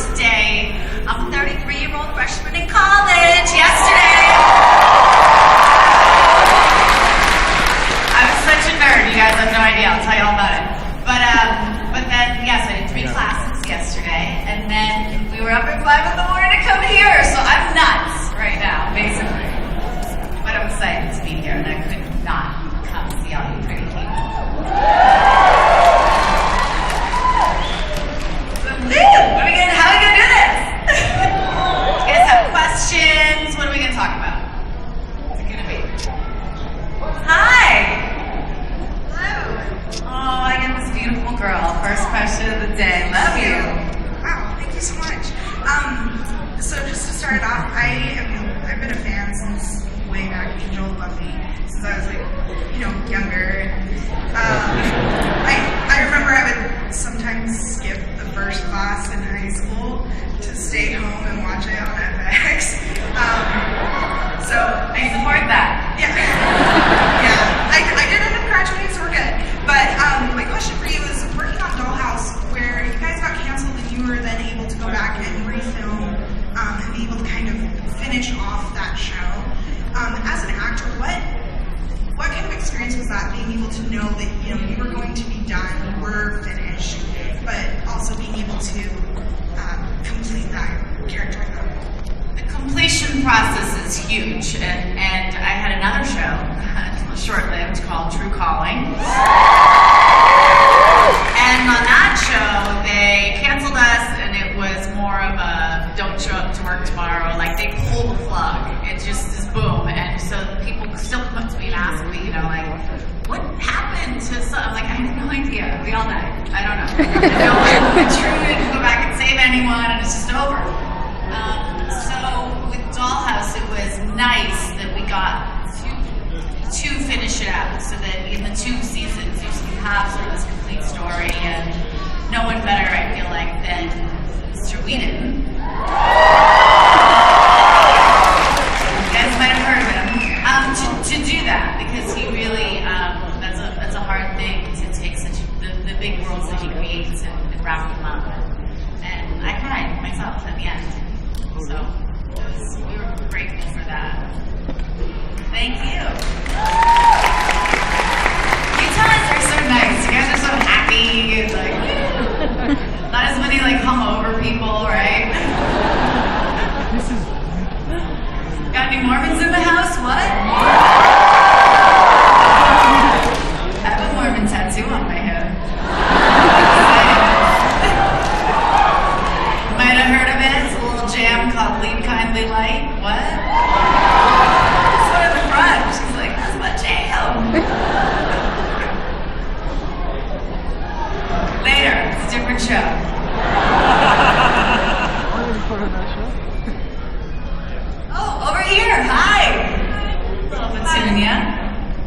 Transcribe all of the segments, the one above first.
first day. I'm a 33-year-old freshman in college. Yesterday. I was such a nerd. You guys have no idea. I'll tell you all about it. But then, yes, I did 3 classes yesterday, and then we were up at 5 in the morning to come here. So I'm nuts right now, basically. But I'm excited to be here, and I could not come see all you pretty people. How are we gonna do this? You guys have questions? What are we gonna talk about? What's it gonna be? Hi! Hello! Oh, I get this beautiful girl. First question of the day. Love you. Wow, thank you so much. So just to start off, I've been a fan since way back in Joel Buffy, since I was younger. I remember I would sometimes skip the first class in high school to stay home and watch it on FX. So I support that. Yeah. Yeah. I did end up graduating, so we're good. But my question for you is, working on Dollhouse, where you guys got canceled and you were then able to go back and refilm and be able to kind of finish off that show. As an actor, what kind of experience was that, being able to know that you were going to be done, you were finished, but also being able to complete that character? The completion process is huge, and I had another show, short-lived, called True Calling. And on that show, they canceled us, and it was more of a don't show up to work tomorrow. Like, they pulled the plug. It just is boom. And so people still come up to me and ask me, what happened to some? I'm like, I have no idea. We all died. I don't know. Truly didn't go back and save anyone, and it's just over. So with Dollhouse, it was nice that we got to finish it out, so that in the 2 seasons you have sort of this complete story, and no one better, I feel like, than Mr. Whedon. You guys might have heard of him. To do that, because he really, that's a hard thing to take the big worlds that he creates and wrap them up. And I cried myself at the end. So we were grateful for that. Thank you. You guys are so nice. You guys are so happy. Not as many hungover people, right? Got any Mormons in the house? What? I have a Mormon tattoo on my head. Might have heard of it. It's a little jam called Lead Kindly Light. What? It's one in the front. She's like, that's my jam. Later. It's a different show. Oh, over here. Hi. Little Petunia.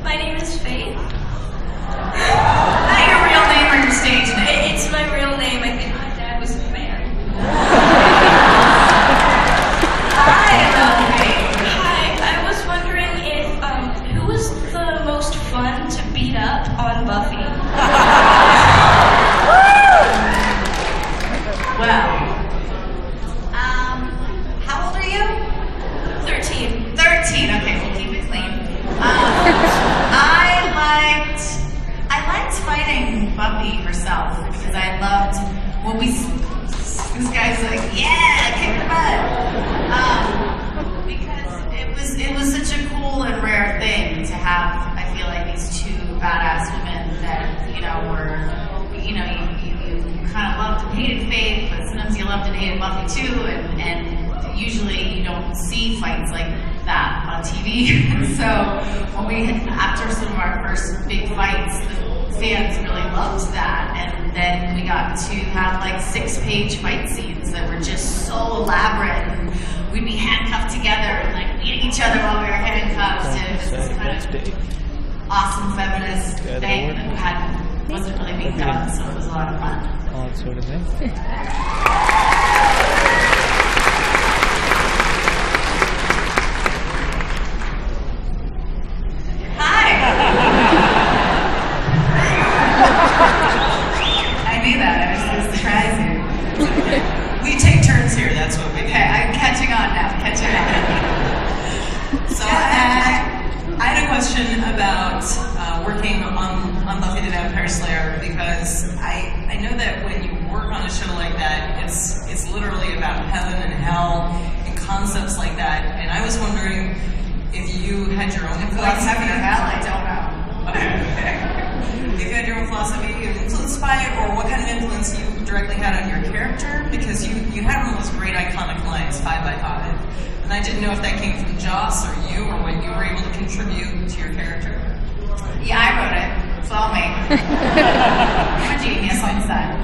My name is Faith. Not your real name or your stage name? It's my real name. I think my dad was a fan. Hi, hello, Faith. Hi. I was wondering who was the most fun to beat up on Buffy? Well, how old are you? 13. 13. Okay, we'll keep it clean. I liked fighting Buffy herself, because I loved when this guy's like, yeah, kick the butt. Because it was such a cool and rare thing to have. I feel like these 2 badass women that were, you kind of loved and hated Faith, but sometimes you loved and hated Buffy too, and usually you don't see fights like that on TV. So after some of our first big fights, the fans really loved that, and then we got to have 6-page fight scenes that were just so elaborate, and we'd be handcuffed together and beating each other while we were handcuffed, and it was this kind of awesome feminist thing that wasn't really being done, so it was a lot of fun. All that sort of thing. Hi! I knew that. I was just trying to. We take turns question about working on Buffy the Vampire Slayer, because I know that when you work on a show like that, it's literally about heaven and hell and concepts like that. And I was wondering if you had your own What's heaven or philosophy. hell? I don't know. Okay. If you had your own philosophy influenced by it, or what kind of influence you directly had on your character, because you had one of those great iconic lines, 5 by 5. And I didn't know if that came from Joss or you, or what you were able to contribute to your character. Yeah, I wrote it. It's all me. I'm a genius on set.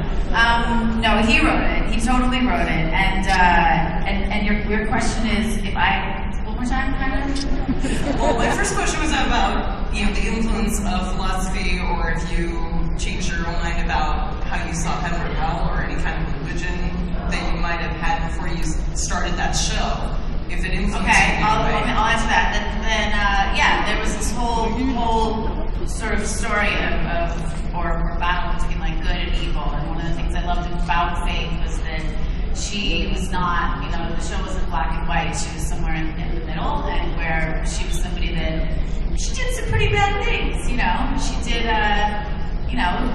No, he wrote it. He totally wrote it. And your question is if I, one more time, kind of? Well, my first question was about the influence of philosophy, or if you changed your own mind about how you saw heaven or hell, or any kind of religion that you might have had before you started that show. If it influenced Okay, you. I'll answer that. Then yeah, there was this whole sort of story or battle between like good and evil. And one of the things I loved about Faith was that she was not, the show wasn't black and white. She was somewhere in the middle, and where she was somebody that she did some pretty bad things. She did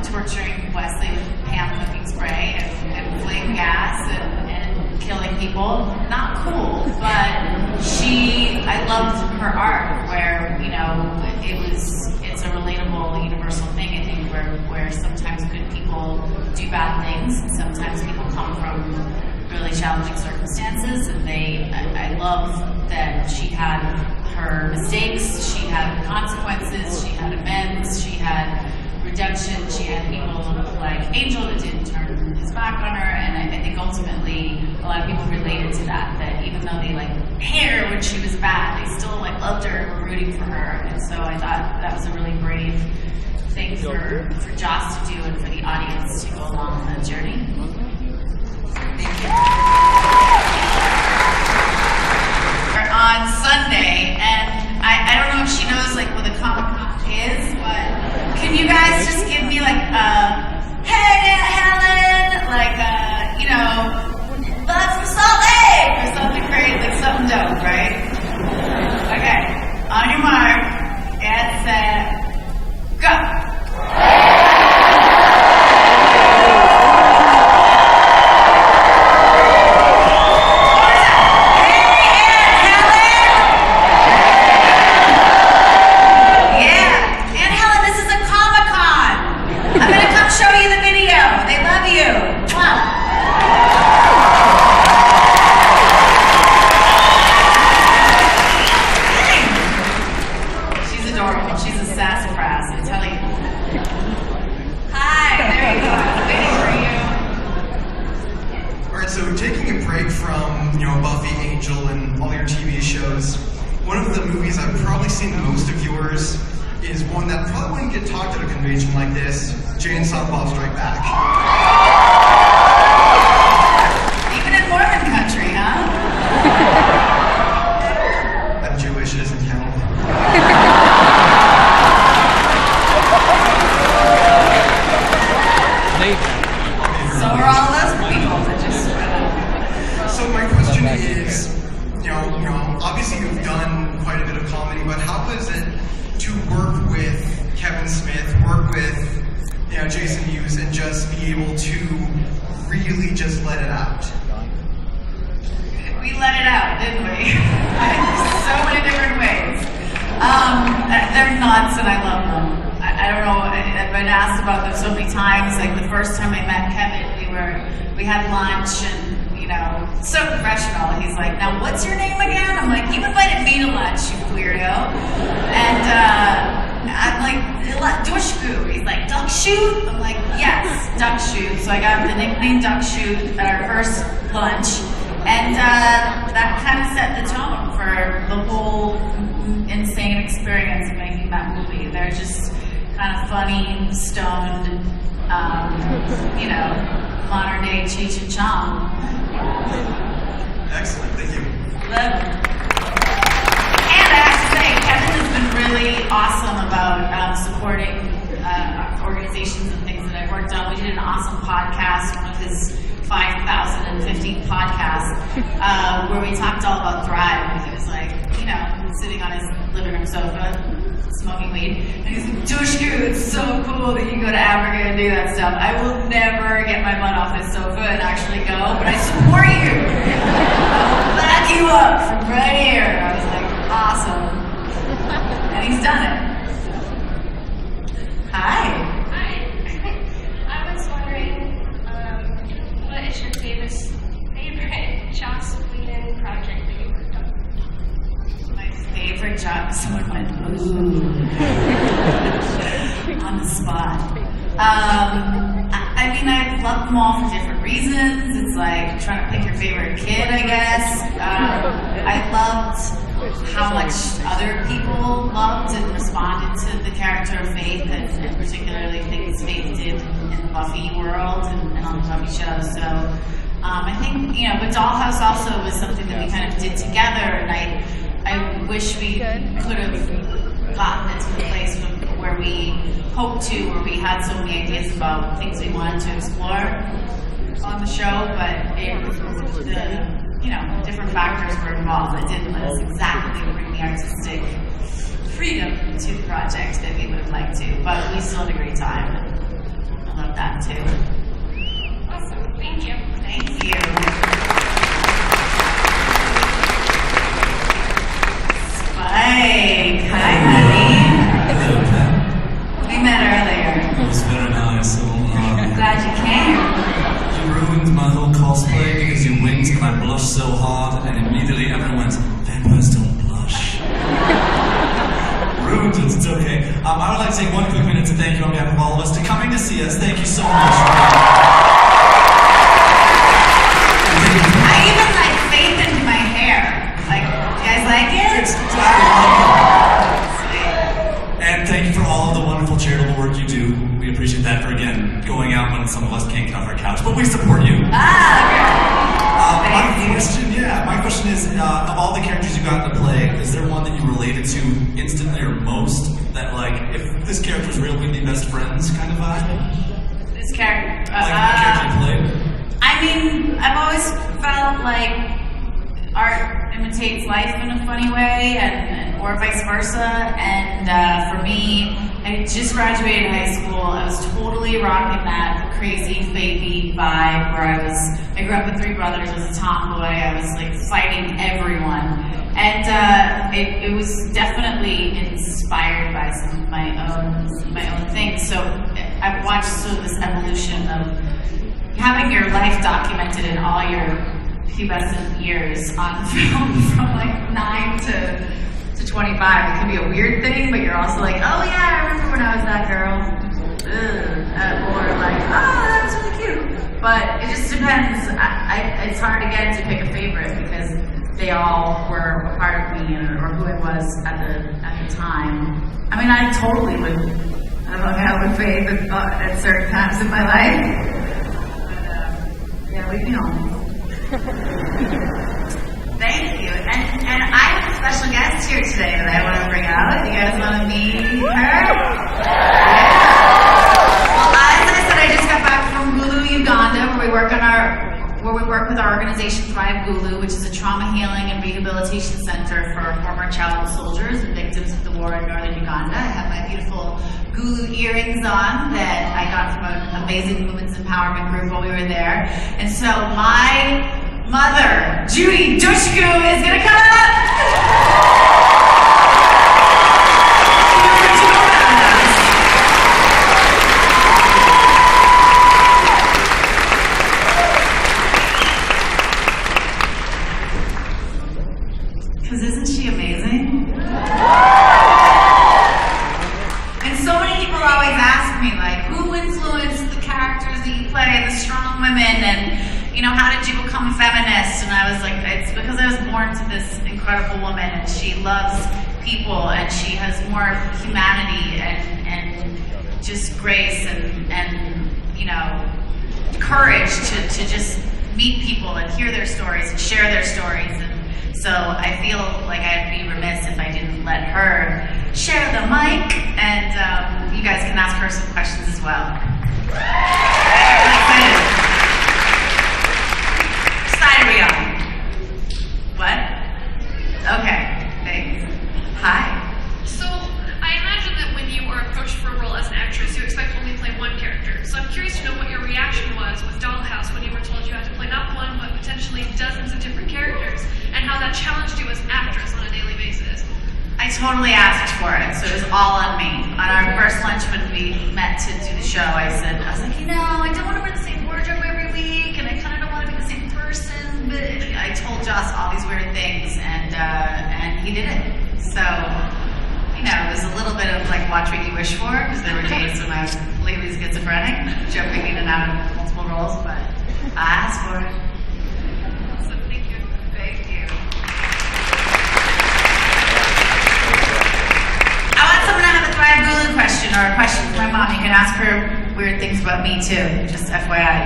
torturing Wesley with Pam cooking spray and flame gas and killing people. Not cool, but I loved her art where, it's a relatable, universal thing, I think, where sometimes good people do bad things, and sometimes people come from really challenging circumstances, and I love that she had her mistakes, she had consequences, she had amends, she had redemption, she had people like Angel that didn't turn his back on her, and I think ultimately a lot of people related to that even though they hated her when she was bad, they still loved her and were rooting for her. And so I thought that was a really brave thing for Joss to do, and for the audience to go along on that journey. Thank you. On Sunday, and I don't know if she knows what the Comic-Con is, but can you guys just give me hey Hellen, love from Salt Lake, or something crazy, something dope, right? Okay, on your mark, get set, go! Buffy, Angel, and all your TV shows. One of the movies I've probably seen the most of yours is one that probably wouldn't get talked at a convention like this, Jay and Silent Bob Strike Back. Even in Mormon country, huh? I'm Jewish, it doesn't count. So are all those people that just... So my question is, obviously you've done quite a bit of comedy, but how is it to work with Kevin Smith, work with Jason Hughes, and just be able to really just let it out? We let it out, didn't we? So many different ways. They're nuts, and I love them. I don't know, I've been asked about them so many times. The first time I met Kevin, we had lunch, and so professional. He's like, now what's your name again? I'm like, you invited me to lunch, you weirdo. And I'm like, Dushku. He's like, Duck Shoot? I'm like, yes, Duck Shoot. So I got the nickname Duck Shoot at our first lunch. And that kind of set the tone for the whole insane experience of making that movie. They're just kind of funny, stoned, modern day Cheech and Chong. Excellent, thank you. Love it. And I have to say, Kevin has been really awesome about supporting organizations and things that I've worked on. We did an awesome podcast, one of his 5,015 podcasts, where we talked all about Thrive. He was sitting on his living room sofa, smoking weed. And he's like, Dushku, it's so cool that you go to Africa and do that stuff. I will never get my butt off this sofa and actually go, but I support you. I'll back you up from right here. I was like, awesome. And he's done it. Hi. Hi. I was wondering, what is your favorite Joss Whedon project that you worked on? My favorite job, someone went, ooh, on the spot. I mean, I've loved them all for different reasons. It's like trying to pick your favorite kid, I guess. I loved how much other people loved and responded to the character of Faith, and particularly things Faith did in the Buffy world and on the Buffy show. So I think, but Dollhouse also was something that we kind of did together, and I wish we could have gotten it to the place where we hoped to, where we had so many ideas about things we wanted to explore on the show, but different factors were involved that didn't let us exactly bring the artistic freedom to the project that we would have liked to, but we still had a great time. I love that too. Awesome. Thank you. Thank you. Spike. Hi, honey. Hello, Pat. We met earlier. It was very nice. So, Glad you came. you ruined my whole cosplay because you winked and I blushed so hard, and immediately everyone went, vampires don't blush. Ruined it. It's okay. I would like to take one quick minute to thank you on behalf of all of us for coming to see us. Thank you so much. I even like Faith into my hair. Like, you guys like it? And thank you for all of the wonderful charitable work you do. We appreciate that for, again, going out when some of us can't get off our couch. But we support you. My question is, of all the characters you got to play, is there one that you related to instantly or most? That, like, if this character was real, we'd be best friends kind of vibe? This character. Like the character you played? I mean, I've always felt like art imitates life in a funny way, or vice versa. And for me, I just graduated high school. I was totally rocking that crazy baby vibe where I grew up with 3 brothers. I was a tomboy. I was like fighting everyone. And it was definitely inspired by some of my own things. So I've watched sort of this evolution of having your life documented in all your pubescent years on film from like 9 to 25. It can be a weird thing, but you're also like, oh yeah, I remember when I was that girl. Or like, oh, that's really cute. But it just depends. It's hard again to pick a favorite because they all were a part of me or who I was at the time. I mean, I totally would hung out with Faith at certain times in my life. Yeah, leave me home. Thank you. And I have a special guest here today that I want to bring out. You guys want to meet her? Yeah. Well, as I said, I just got back from Gulu, Uganda, where we work with our organization Thrive Gulu, which is a trauma healing and rehabilitation center for former child soldiers and victims of the war in northern Uganda. I have my beautiful Gulu earrings on that I got from an amazing women's empowerment group while we were there. And so my mother, Judy Dushku, is going to come up. She knows what to know about us. Because isn't she amazing? And so many people always ask me, like, who influenced the characters that you play, the strong women, and how did you become a feminist? And I was like, it's because I was born to this incredible woman, and she loves people, and she has more humanity and just grace and courage to just meet people and hear their stories and share their stories. And so I feel like I'd be remiss if I didn't let her share the mic, and you guys can ask her some questions as well. I'm excited. Are we on? What? Okay, thanks. Hi. So, I was with Dollhouse when you were told you had to play not one but potentially dozens of different characters, and how that challenged you as an actress on a daily basis. I totally asked for it, so it was all on me. On our first lunch when we met to do the show, I was like, I don't want to wear the same wardrobe every week, and I kind of don't want to be the same person, but I told Joss all these weird things, and he did it. So, it was a little bit of like, watch what you wish for, because there were days when I was completely schizophrenic, jumping in and out of multiple roles, but I asked for it. So thank you. Thank you. I want someone to have a Thrive Hulu question or a question for my mom. You can ask her weird things about me too, just FYI.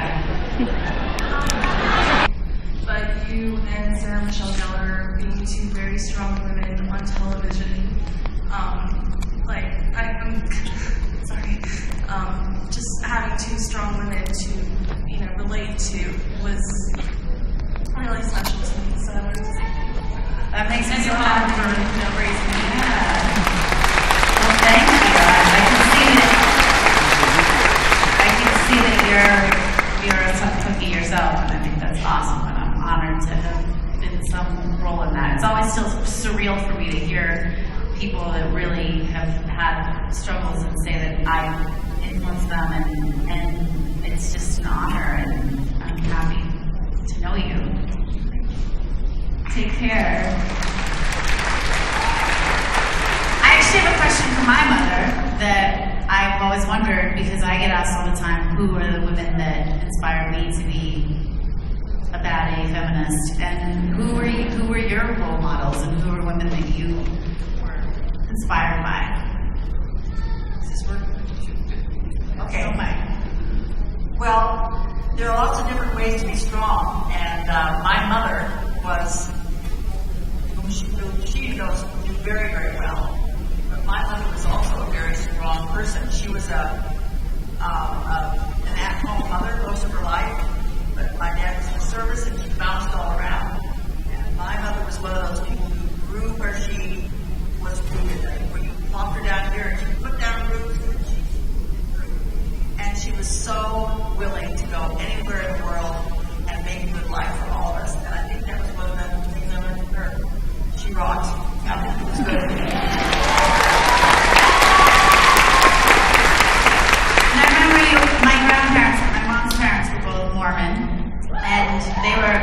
But you and Sarah Michelle Gellar being two very strong women on television, just having two strong women to, relate to was really special to me. So I wanted to say thank you. That makes me so happy for raising me. Well, thank you. I can see that you're a tough cookie yourself, and I think that's awesome. And I'm honored to have been some role in that. It's always still surreal for me to hear people that really have had struggles and say that I influenced them, and it's just an honor, and I'm happy to know you. Take care. I actually have a question for my mother that I've always wondered, because I get asked all the time, who are the women that inspired me to be a bad A feminist, and who were your role models, and who are women that you were inspired by? Is this work? Okay. Oh my. Well, there are lots of different ways to be strong, and my mother was, she knows do very, very well. But my mother was also a very strong person. She was an at-home mother most of her life, but my dad was in the service, and she bounced all around. And my mother was one of those people who grew where she was rooted. When you plopped her down here, and she put down roots, and she was so willing to go anywhere in the world and make a good life for all of us. And I think that was one of the things I learned from her. She rocked. Yeah, it was good. And I remember my grandparents, my mom's parents were both Mormon, and they were,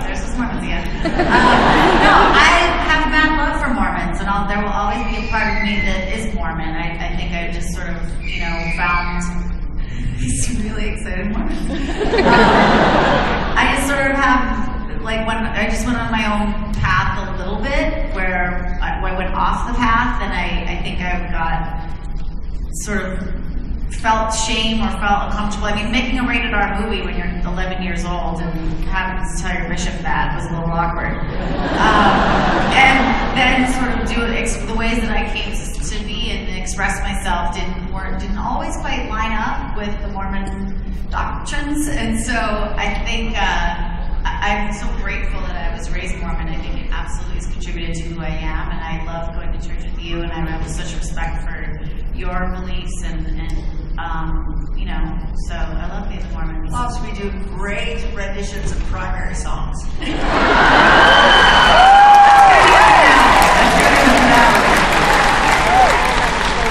there's those Mormons again. No, I have mad love for Mormons, and there will always be a part of me that is Mormon. I think I just sort of, found these really excited Mormons. I just sort of have, I just went on my own path a little bit, where I went off the path, and I think I got sort of felt shame or felt uncomfortable. I mean, making a rated R movie when you're 11 years old and having to tell your bishop that was a little awkward. And then sort of the ways that I came to be and express myself didn't always quite line up with the Mormon doctrines. And so I think I'm so grateful that I was raised Mormon. I think it absolutely has contributed to who I am, and I love going to church with you, and I have such respect for your beliefs, and so I love being Mormon. Plus, we do great renditions of primary songs.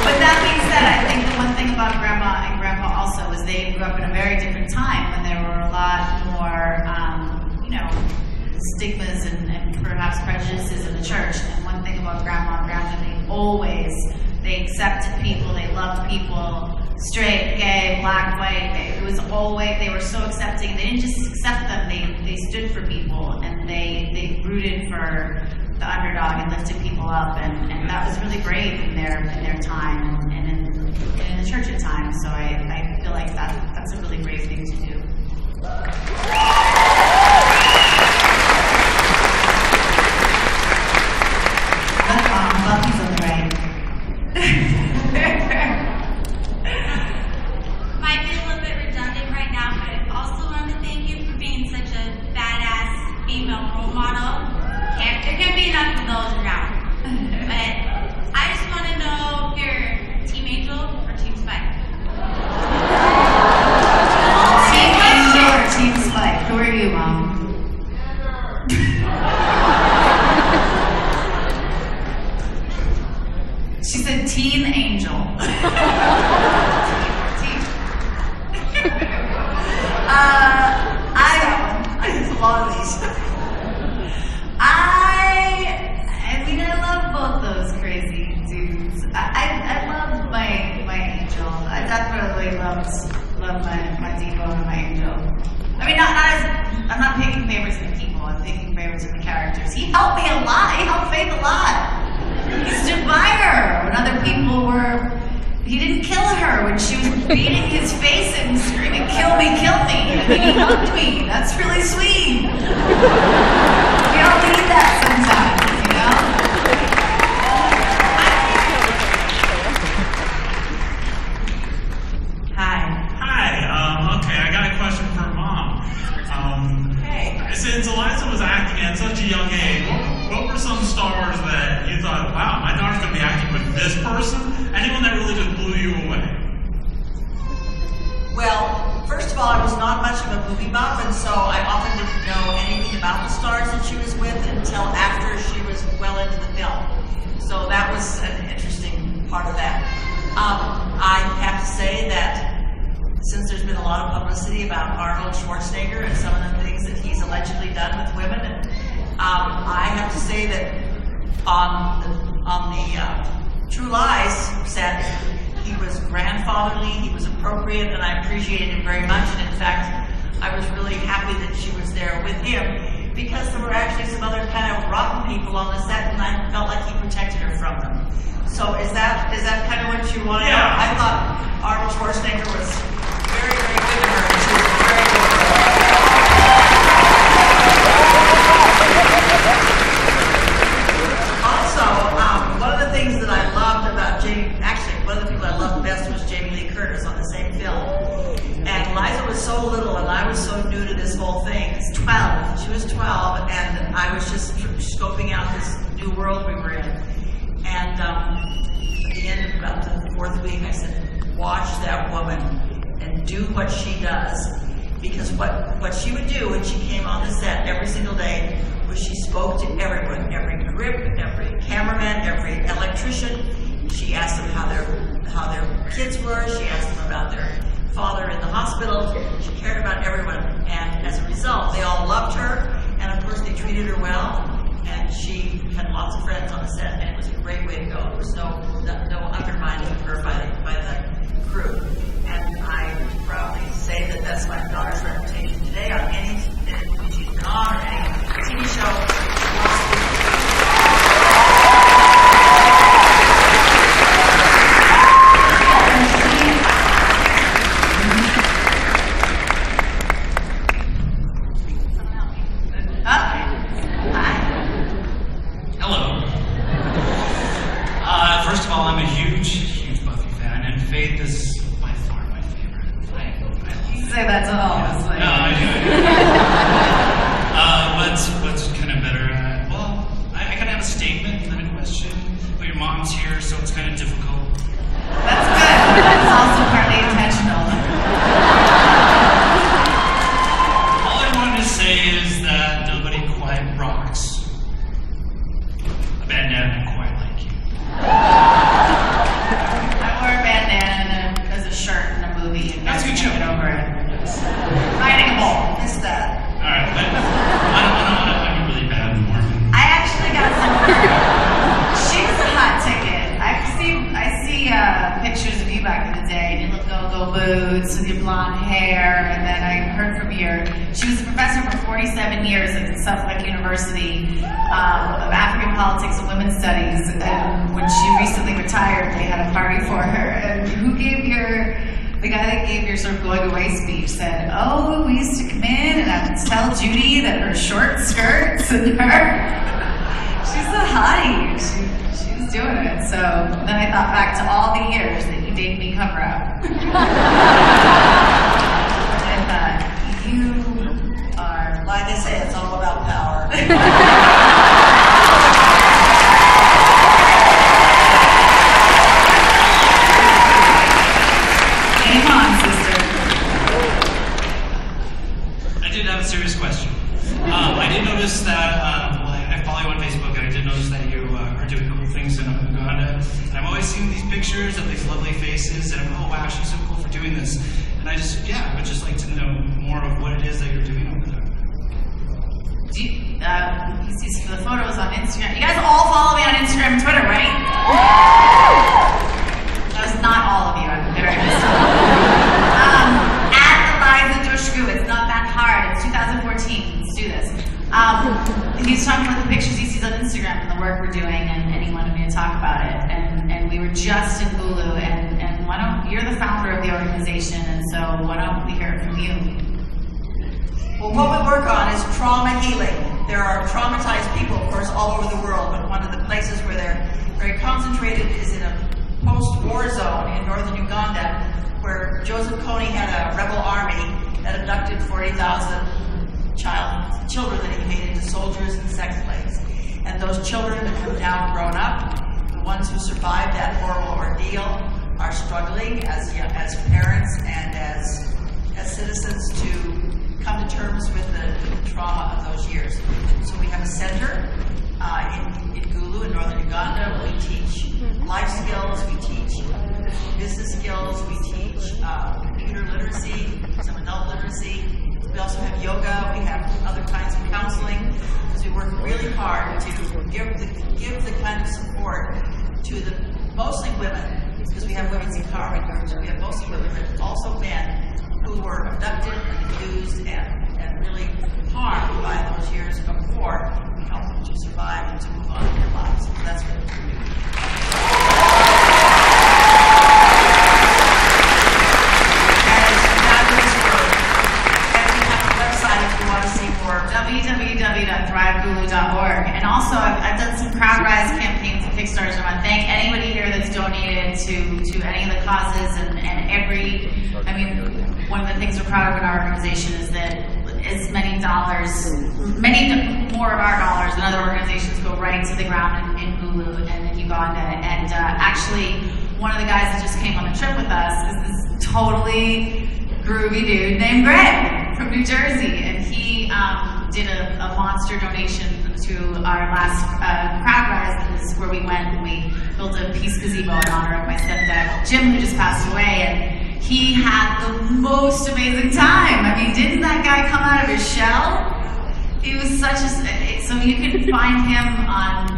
But that being said, I think the one thing about Grandma and Grandpa also is they grew up in a very different time when there were a lot more, stigmas and perhaps prejudices in the church. And one thing about Grandma and Grandpa, they accepted people, they loved people, straight, gay, black, white. It was always, they were so accepting. They didn't just accept them, they stood for people, and they rooted for the underdog and lifted people up, and that was really brave in their time and in the church at times. So I feel like that's a really brave thing to do. Buffy's on the right. Might be a little bit redundant right now, but I also want to thank you for being such a badass female role model. There can't be enough of those around. But I just want to know if you're Team Angel or Team Spike. Team Angel. I use a lot of these. I mean, I love both those crazy dudes. I love my angel. I definitely love my Devo and my angel. I mean, I'm not picking favorites of the people. I'm picking favorites of the characters. He helped me a lot. He helped Faith a lot. He stood by her when other people were. He didn't kill her when she was beating his face and screaming, "Kill me, kill me!" I mean, he hugged me. That's really sweet. We all need that sometimes, you know? Hi. Okay, I got a question for Mom. Since Eliza was acting at such a young age, what were some stars that you thought, wow, my daughter's going to be acting with this person? Anyone that really just blew you away? Well, first of all, I was not much of a movie buff, and so I often didn't know anything about the stars that she was with until after she was well into the film. So that was an interesting part of that. I have to say that since there's been a lot of publicity about Arnold Schwarzenegger and some of the things that he's allegedly done with women, I have to say that on the True Lies set, he was grandfatherly, he was appropriate, and I appreciated him very much. And in fact, I was really happy that she was there with him because there were actually some other kind of rotten people on the set, and I felt like he protected her from them. So is that kind of what you wanted? Yeah. I thought Arnold Schwarzenegger was very, very good to her, and she was very good to her. Also, one of the things that I loved about one of the people I loved best was Jamie Lee Curtis on the same film. And Eliza was so little, and I was so new to this whole thing. She was 12, and I was just scoping out this new world we were in. And at the end of about the fourth week, I said, watch that woman and do what she does. Because what she would do when she came on the set every single day was she spoke to everyone, every grip, every cameraman, every electrician. She asked them how their kids were. She asked them about their father in the hospital. She cared about everyone. And as a result, they all loved her. And of course, they treated her well. And she had lots of friends on the set. And it was a great way to go. There was no undermining of her by the crew. And I proudly say that that's my daughter's reputation today on any movie she's been on or any TV show. Hello. First of all, I'm a huge Buffy fan, and Faith is by far my favorite. You say that to all of us. No, I do. What's kind of better? Well, I gotta have a statement and then a question. But your mom's here, so it's kind of difficult. That's good. That's also partly intentional. All I wanted to say is that nobody quite rocks a bandana quite like you. I wore a bandana as a shirt in a movie and That's a good show. Get over it. Riding a bull. Missed that. Alright, but I don't want to be really bad anymore. I actually got some. She's a hot ticket. I see pictures of you back in the day, and you look go-go boots with your blonde hair, and then I heard from she was a professor for 47 years at Suffolk University of African politics and women's studies, and when she recently retired, they had a party for her, and the guy that gave your sort of going away speech said, "Oh, we used to come in and I would tell Judy that her short skirts and she's a hottie. She's doing it." So then I thought back to all the years that you dated me cover up. I thought, you are... Like I say, it's all about power. Game on, sister. I did have a serious question. I did notice that, I follow you on Facebook, and I did notice that you are doing cool things in Uganda. And I'm always seeing these pictures of these lovely faces, and oh wow, she's so cool for doing this. And I just, I would just like to know more of what it is that you're doing over there. Do you see the photos on Instagram? You guys all follow me on Instagram and Twitter, right? That was not all of you. I'm very at Eliza Dushku. It's not that hard. It's 2014. Let's do this. He's talking about the pictures he sees on Instagram and the work we're doing, and he wanted me to talk about it. And we were just in Hulu, and why don't you're the founder of the organization, and so why don't we hear it from you? Well, what we work on is trauma healing. There are traumatized people, of course, all over the world, but one of the places where they're very concentrated is in a post-war zone in northern Uganda, where Joseph Kony had a rebel army that abducted 40,000 children that he made into soldiers and sex slaves. And those children have now grown up. The ones who survived that horrible ordeal are struggling as parents and as citizens to come to terms with the trauma of those years. So we have a center in Gulu in northern Uganda where we teach life skills, we teach business skills, we teach computer literacy, some adult literacy. We also have yoga, we have other kinds of counseling, because we work really hard to give the kind of support to the mostly women, because we have women's empowerment groups. We have mostly women, but also men who were abducted and abused and really harmed by those years of war. We help them to survive and to move on in their lives. So that's what we're doing. www.thrivegulu.org. And also, I've done some CrowdRise campaigns and Kickstarters. I want to thank anybody here that's donated to any of the causes and one of the things we're proud of in our organization is that as many more of our dollars than other organizations go right to the ground in Hulu and in Uganda. And actually, one of the guys that just came on the trip with us is this totally groovy dude named Greg from New Jersey, and he did a monster donation to our last CrowdRise. This is where we went and we built a peace gazebo in honor of my stepdad Jim, who just passed away, and he had the most amazing time. I mean, didn't that guy come out of his shell? He was such a, so you can find him on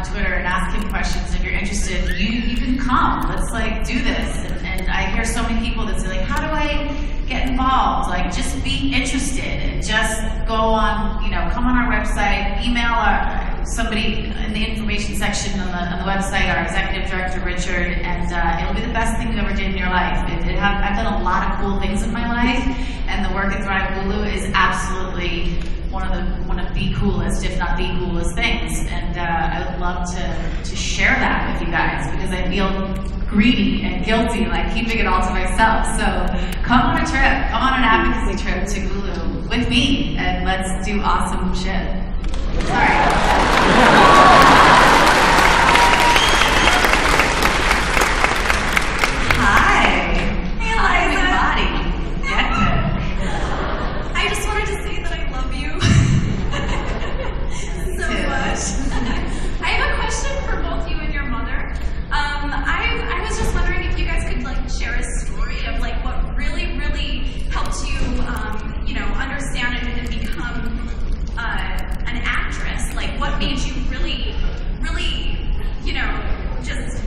Twitter and ask him questions if you're interested. You can come. Let's do this. And I hear so many people that say how do I get involved? Just be interested and just go on, come on our website, email somebody in the information section on the website, our executive director, Richard, and it'll be the best thing you ever did in your life. I've done a lot of cool things in my life, and the work at Thrive Hulu is absolutely one of the coolest, if not the coolest things. And I would love to share that with you guys, because I feel greedy and guilty, keeping it all to myself. So come on a trip, come on an advocacy trip to Hulu with me, and let's do awesome shit. Sorry. Hi. Hey, Eliza. Hi, everybody. I just wanted to say that I love you so much. I have a question for both you and your mother. I was just wondering if you guys could share a story of what really, really helped you, understand and become an actress. What made you really, really, just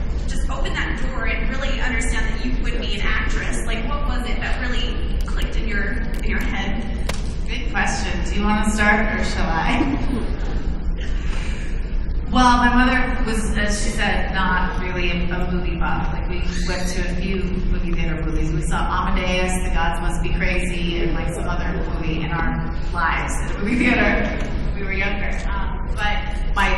open that door and really understand that you would be an actress? What was it that really clicked in your head? Good question. Do you want to start, or shall I? Well, my mother was, as she said, not really a movie buff. We went to a few movie theater movies. We saw Amadeus, The Gods Must Be Crazy, and some other movie in our lives at a movie theater when we were younger. But my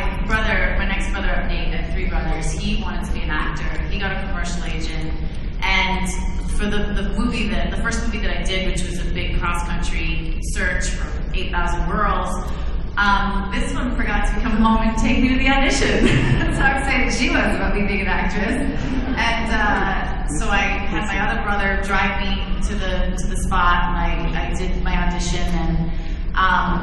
next brother, Nate, had 3 brothers. He wanted to be an actor. He got a commercial agent, and for the first movie that I did, which was a big cross-country search for 8,000 girls, this one forgot to come home and take me to the audition. That's how excited she was about me being an actress. And so I had my other brother drive me to the spot, and I did my audition. And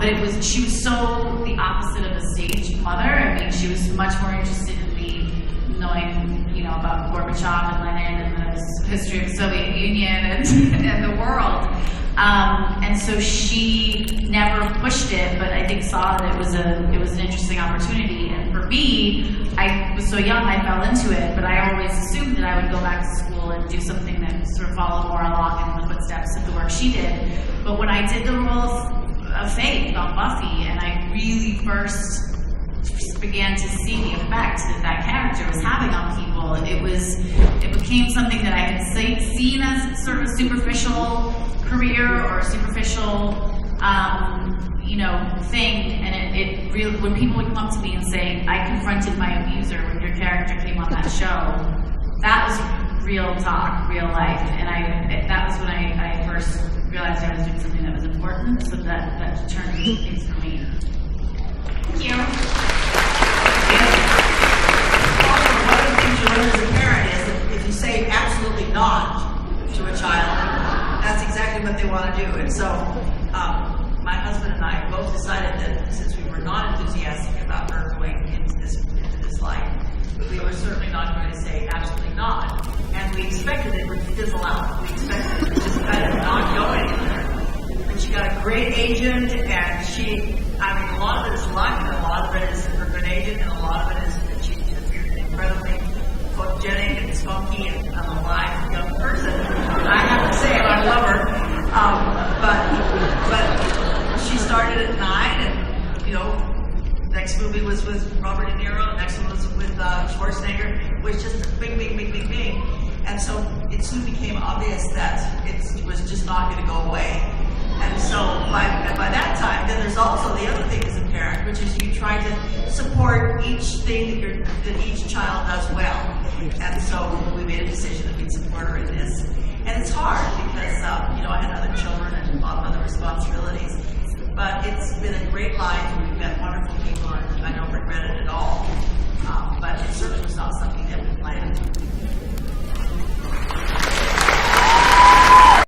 but she was so the opposite of a stage mother. I mean, she was much more interested in me knowing, know, about Gorbachev and Lenin and the history of the Soviet Union and the world. And so she never pushed it, but I think saw that it was an interesting opportunity. And for me, I was so young, I fell into it, but I always assumed that I would go back to school and do something that sort of followed more along in the footsteps of the work she did. But when I did the role of Faith on Buffy, and I really first began to see the effect that character was having on people, it became something that I had seen as sort of a superficial career or a superficial thing, and it really, when people would come up to me and say, I confronted my abuser when your character came on that show, that was real talk, real life, and that was when I first realized I was doing something that was important, so that turned things for me. Thank you. Also, one of the things you learn as a parent is that if you say absolutely not to a child, that's exactly what they want to do. And so, my husband and I both decided that since we were not enthusiastic about her going into this life, we were certainly not going to say absolutely not. And we expected it would fizzle out. We expected it to just kind of not go anywhere. And she got a great agent, and a lot of it is luck, and a lot of it is her good agent, and a lot of it is that she's incredibly photogenic and spunky and an alive young person. I have to say, I love her. But she started at 9, and next movie was with Robert De Niro, next one was with Schwarzenegger. It was just bing, bing, bing, bing, bing. And so it soon became obvious that it was just not going to go away. And so by that time, then there's also the other thing as a parent, which is you try to support each thing that each child does well. And so we made a decision that we'd support her in this. And it's hard because, I had other children and a lot of other responsibilities. But it's been a great life, and we've met wonderful people on